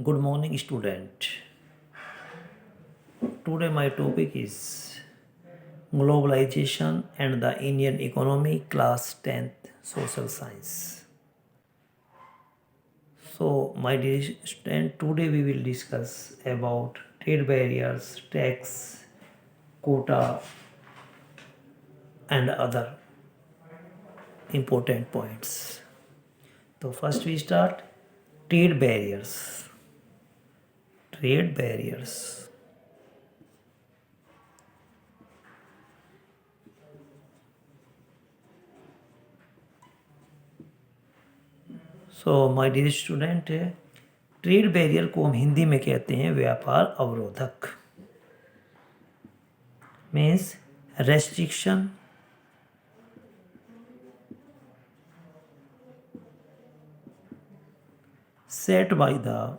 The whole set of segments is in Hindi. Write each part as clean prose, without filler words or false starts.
Good morning, student. Today my topic is globalization and the Indian economy, class 10th, social science. So, my dear student, today we will discuss about trade barriers, tax, quota, and other important points. So, first we start trade barriers. Trade barriers. My dear student, trade barrier को हम हिंदी में कहते हैं व्यापार अवरोधक। Means restriction set by the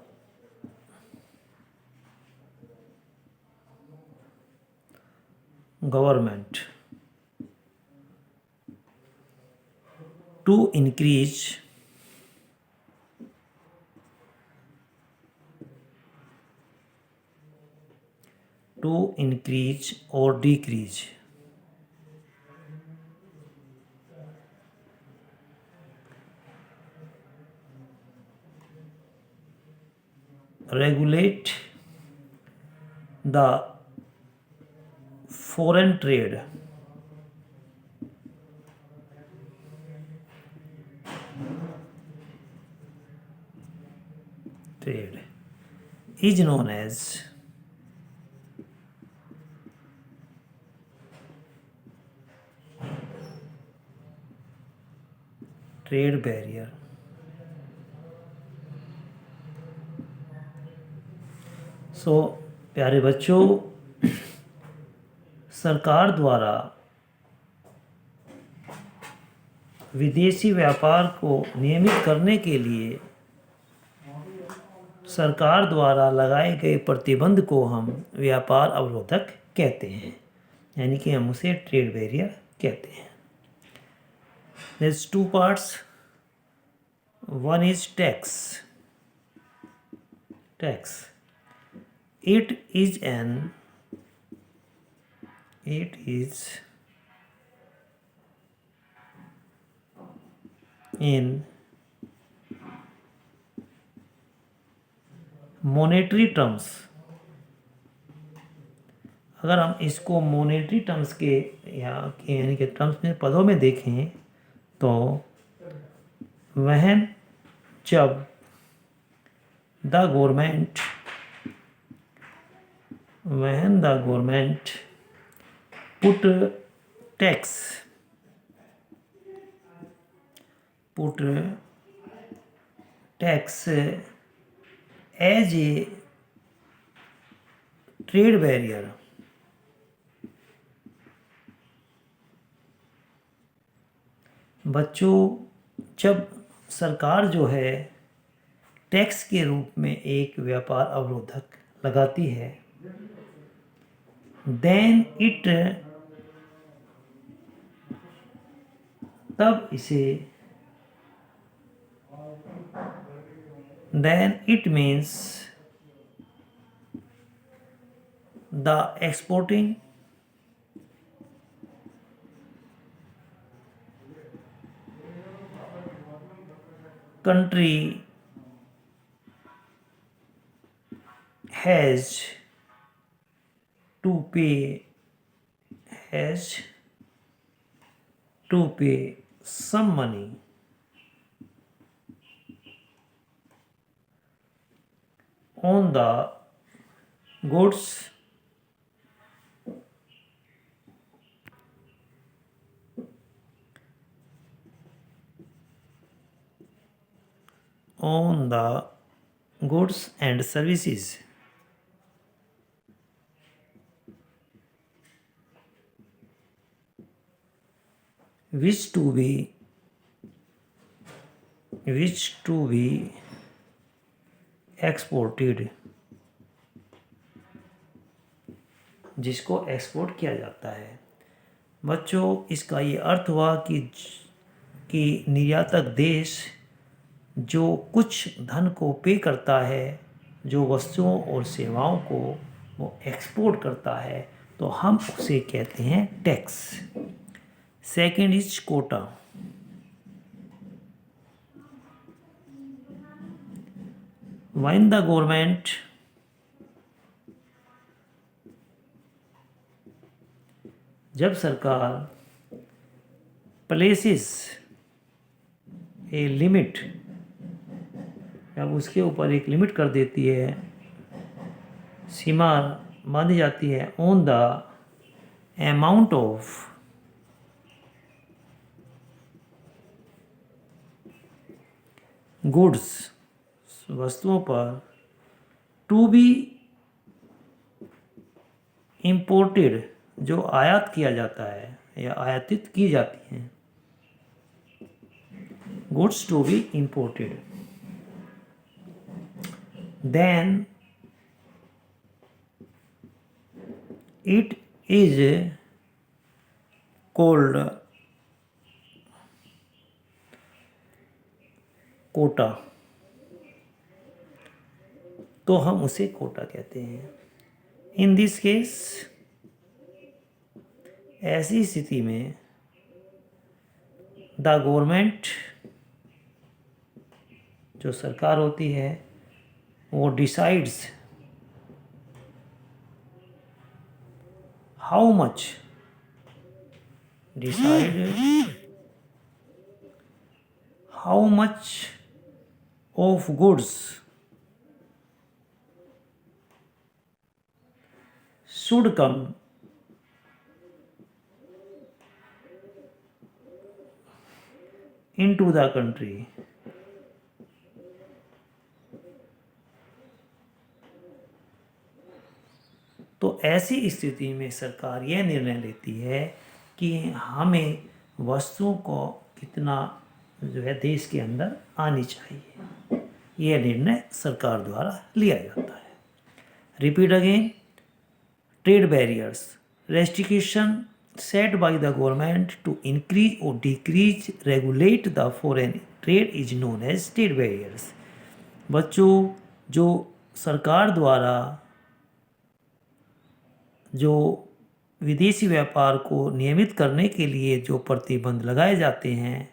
government to increase or decrease regulate the foreign trade is known as trade barrier. प्यारे बच्चों, सरकार द्वारा विदेशी व्यापार को नियमित करने के लिए सरकार द्वारा लगाए गए प्रतिबंध को हम व्यापार अवरोधक कहते हैं, यानी कि हम उसे ट्रेड बैरियर कहते हैं। There's two parts. One is tax. It is in monetary terms. अगर हम इसको मॉनेटरी टर्म्स के यानी कि टर्म्स में पदों में देखें तो when जब the government put tax as a trade barrier, बच्चों, जब सरकार जो है टैक्स के रूप में एक व्यापार अवरोधक लगाती है, then it means the exporting country has to pay some money on the goods and services which to be exported, जिसको एक्सपोर्ट किया जाता है। बच्चों, इसका ये अर्थ हुआ कि निर्यातक देश जो कुछ धन को पे करता है जो वस्तुओं और सेवाओं को वो एक्सपोर्ट करता है तो हम उसे कहते हैं tax. Second is quota. When the government जब सरकार प्लेसेस ए लिमिट, जब उसके ऊपर एक लिमिट कर देती है, सीमा बांधी जाती है, on the amount of goods, वस्तुओं पर, टू बी इम्पोर्टेड, जो आयात किया जाता है या आयातित की जाती हैं, goods to be imported, then it is called quota, तो हम उसे कोटा कहते हैं। इन दिस केस, ऐसी स्थिति में द गवर्नमेंट, जो सरकार होती है, वो decides how much, how much of goods should come into the country, तो ऐसी स्थिति में सरकार यह निर्णय लेती है कि हमें वस्तुओं को कितना जो है देश के अंदर आनी चाहिए। यह निर्णय सरकार द्वारा लिया जाता है। Repeat again, trade barriers, restriction set by the government to increase or decrease regulate the foreign trade is known as trade barriers। बच्चों, जो सरकार द्वारा जो विदेशी व्यापार को नियमित करने के लिए जो प्रतिबंध लगाए जाते हैं,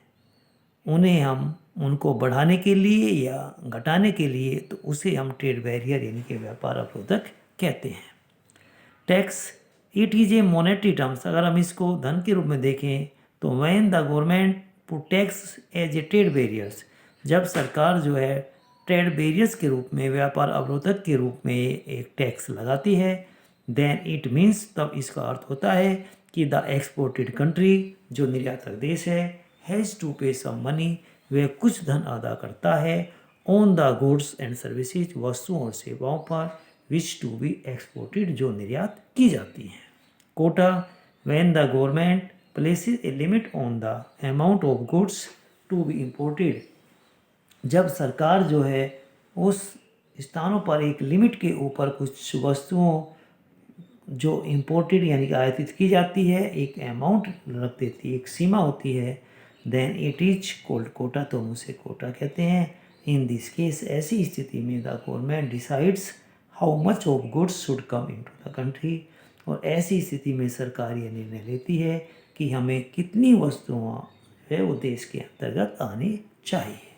उन्हें हम उनको बढ़ाने के लिए या घटाने के लिए, तो उसे हम ट्रेड बैरियर यानी कि व्यापार अवरोधक कहते हैं। Tax, it is a monetary terms, अगर हम इसको धन के रूप में देखें तो when the government put tax as a trade barriers, जब सरकार जो है ट्रेड बैरियर्स के रूप में, व्यापार अवरोधक के रूप में एक टैक्स लगाती है, देन इट मीन्स, तब इसका अर्थ होता है कि द एक्सपोर्टेड कंट्री, जो निर्यातक देश है, हैज़ टू पे सम मनी, वह कुछ धन अदा करता है, on the goods and services, वस्तुओं और सेवाओं पर, विच टू बी एक्सपोर्टेड, जो निर्यात की जाती हैं। Quota, when the government places a limit on the amount of goods to be imported, जब सरकार जो है उस स्थानों पर एक लिमिट के ऊपर कुछ वस्तुओं जो इम्पोर्टेड यानी कि आयातित की जाती है, एक अमाउंट रख देती है, एक सीमा होती है, then it is called quota, तो हम उसे कोटा कहते हैं। इन दिस केस, ऐसी स्थिति में the government decides how much of goods should come into the country, और ऐसी स्थिति में सरकार यह निर्णय लेती है कि हमें कितनी वस्तुएं है वो देश के अंतर्गत आनी चाहिए।